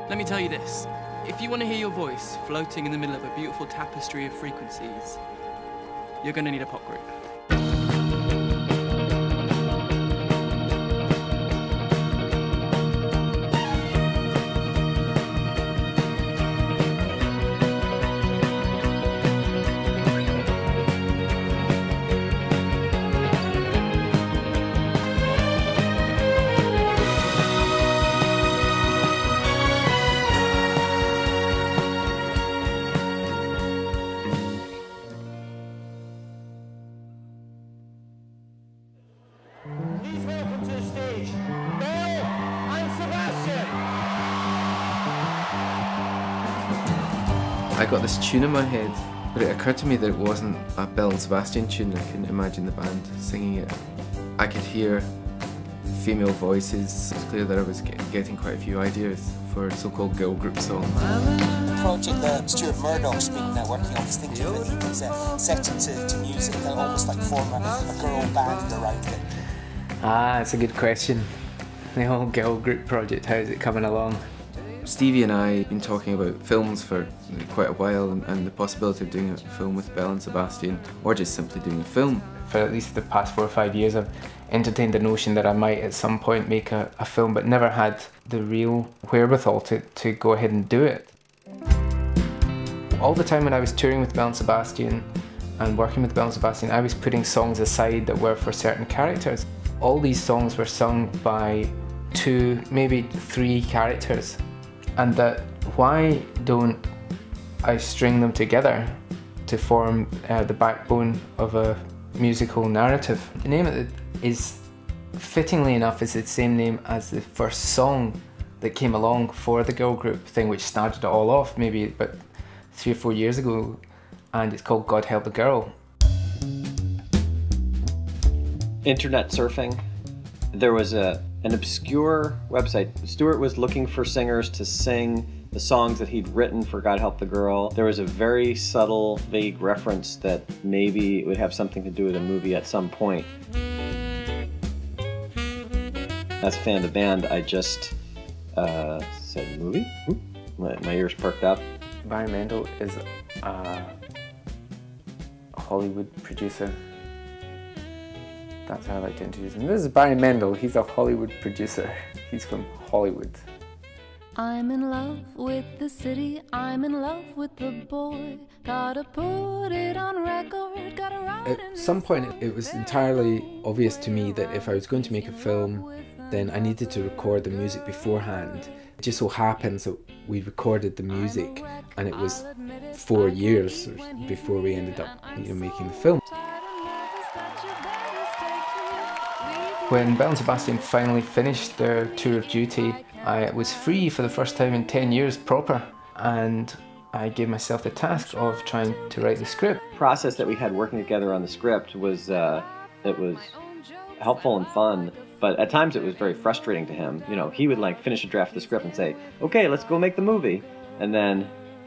Let me tell you this. If you want to hear your voice floating in the middle of a beautiful tapestry of frequencies, you're going to need a pop group. Please welcome to the stage, Belle and Sebastian. I got this tune in my head, but it occurred to me that it wasn't a Belle and Sebastian tune. I couldn't imagine the band singing it. I could hear female voices. It was clear that I was getting quite a few ideas for a so-called girl group song. The project that Stuart Murdoch's been working on is thinking that he could set it to music and almost like form a girl band around it. It's a good question. The whole girl group project, how's it coming along? Stevie and I have been talking about films for quite a while and the possibility of doing a film with Belle and Sebastian, or just simply doing a film. For at least the past 4 or 5 years I've entertained the notion that I might at some point make a film, but never had the real wherewithal to go ahead and do it. All the time when I was touring with Belle and Sebastian and working with Belle and Sebastian, I was putting songs aside that were for certain characters. All these songs were sung by 2, maybe 3 characters, and that why don't I string them together to form the backbone of a musical narrative. The name of it is, fittingly enough, is the same name as the first song that came along for the girl group thing, which started it all off maybe about 3 or 4 years ago, and it's called God Help the Girl. Internet surfing. There was an obscure website. Stuart was looking for singers to sing the songs that he'd written for God Help the Girl. There was a very subtle, vague reference that maybe it would have something to do with a movie at some point. As a fan of the band, I just said, movie? My ears perked up. Barry Mendel is a Hollywood producer. That's how I like to introduce him. This is Barry Mendel. He's a Hollywood producer. He's from Hollywood. I'm in love with the city, I'm in love with the boy. Gotta put it on record, gotta write it. At some point it was entirely obvious to me that if I was going to make a film, then I needed to record the music beforehand. It just so happens that we recorded the music and it was 4 years before we ended up making the film. When Belle and Sebastian finally finished their tour of duty, I was free for the first time in 10 years proper, and I gave myself the task of trying to write the script. The process that we had working together on the script was it was helpful and fun, but at times it was very frustrating to him. You know, he would like finish a draft of the script and say, "Okay, let's go make the movie," and then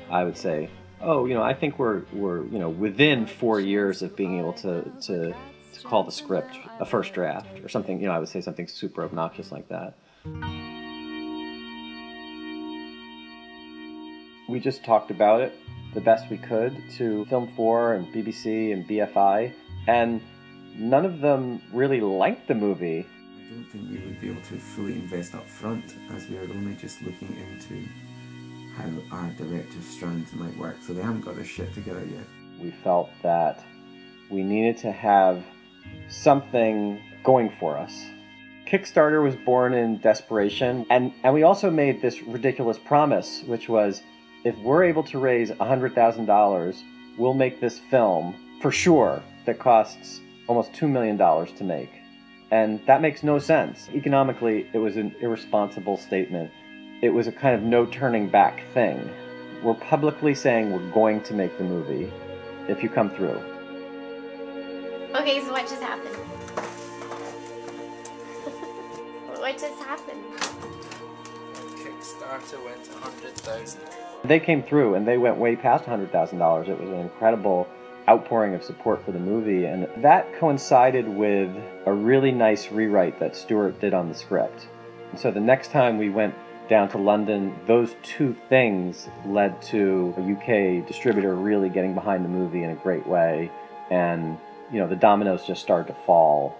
I would say, "Oh, I think we're within 4 years of being able to call the script a first draft," or something. I would say something super obnoxious like that. We just talked about it the best we could to Film 4 and BBC and BFI, and none of them really liked the movie. I don't think we would be able to fully invest up front, as we are only just looking into how our director's strands might work, so they haven't got their shit together yet. We felt that we needed to have something going for us. Kickstarter was born in desperation, and we also made this ridiculous promise, which was, if we're able to raise $100,000, we'll make this film for sure that costs almost $2 million to make. And that makes no sense. Economically, it was an irresponsible statement. It was a kind of no turning back thing. We're publicly saying we're going to make the movie if you come through. Okay, so what just happened? What just happened? Kickstarter went to 100,000. They came through and they went way past $100,000. It was an incredible outpouring of support for the movie, and that coincided with a really nice rewrite that Stuart did on the script. And so the next time we went down to London, those two things led to a UK distributor really getting behind the movie in a great way. And, you know, the dominoes just started to fall